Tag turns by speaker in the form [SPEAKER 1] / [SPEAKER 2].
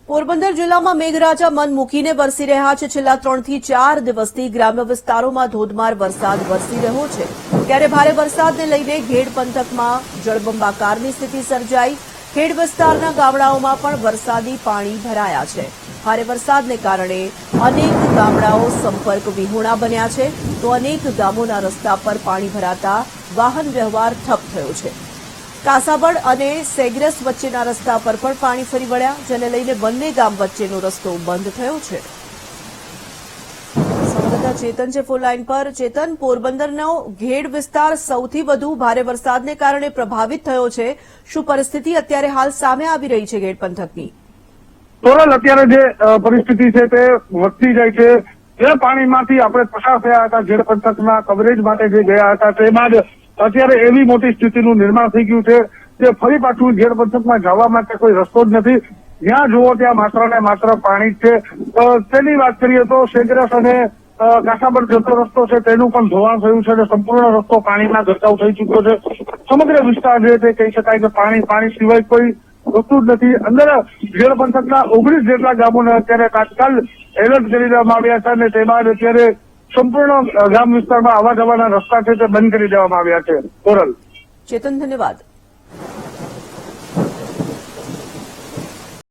[SPEAKER 1] પોરબંદર જિલ્લામાં મેઘરાજા મન મૂકીને વરસી રહ્યા છે। છેલ્લા 3 થી 4 દિવસથી ગ્રામ્ય વિસ્તારોમાં ધોધમાર વરસાદ વરસી રહ્યો છે। ત્યારે ભારે વરસાદને લઈને ઘેડ પંથકમાં જળબંબાકારની સ્થિતિ સર્જાઈ। ખેડ વિસ્તારના ગામડાઓમાં પણ વરસાદી પાણી ભરાયા છે। ભારે વરસાદને કારણે અનેક ગામડાઓ સંપર્ક વિહોણા બન્યા છે, તો અનેક ગામોના રસ્તા પર પાણી ભરાતા વાહન વ્યવહાર ઠપ થયો છે। કાસાબડ અને સેગ્રસ વચ્ચેના રસ્તા પર પણ પાણી ફરી વળ્યા, જેને લઈને બંને ગામ વચ્ચેનો રસ્તો બંધ થયો છે। સંવાદદાતા ચેતન છે ફોન લાઈન પર। ચેતન, પોરબંદરનો ઘેડ વિસ્તાર સૌથી વધુ ભારે વરસાદને કારણે પ્રભાવિત થયો છે। શું પરિસ્થિતિ અત્યારે હાલ સામે આવી રહી છે ઘેડ પંથકની?
[SPEAKER 2] તોરલ અત્યારે જે પરિસ્થિતિ છે તે વધતી જાય છે। જે પાણીમાંથી આપણે પસાર થયા હતા ઘેડ પંથકના કવરેજ માટે જે ગયા હતા, તેમાં જ અત્યારે એવી મોટી સ્થિતિનું નિર્માણ થઈ ગયું છે કે ફરી પાછું ઘેડ પંથકમાં જવા માટે કોઈ રસ્તો જ નથી। જ્યાં જુઓ ત્યાં માત્ર ને માત્ર પાણી જ છે। તેની વાત કરીએ તો સેગ્રસ અને કાસાબડ જતો રસ્તો છે તેનું પણ ધોવાણ થયું છે અને સંપૂર્ણ રસ્તો પાણીમાં ગરકાવ થઈ ચૂક્યો છે। સમગ્ર વિસ્તાર જે તે કહી શકાય કે પાણી સિવાય કોઈ વસ્તુ જ નથી। અંદર ઘેડ પંથકના 19 જેટલા ગામોને અત્યારે તાત્કાલ એલર્ટ કરી દેવામાં આવ્યા છે અને તેમાં અત્યારે સંપૂર્ણ ગામ વિસ્તારમાં આવવા જવાના રસ્તા છે તે બંધ કરી દેવામાં આવ્યા છે। કોરલ,
[SPEAKER 1] ચેતન, ધન્યવાદ।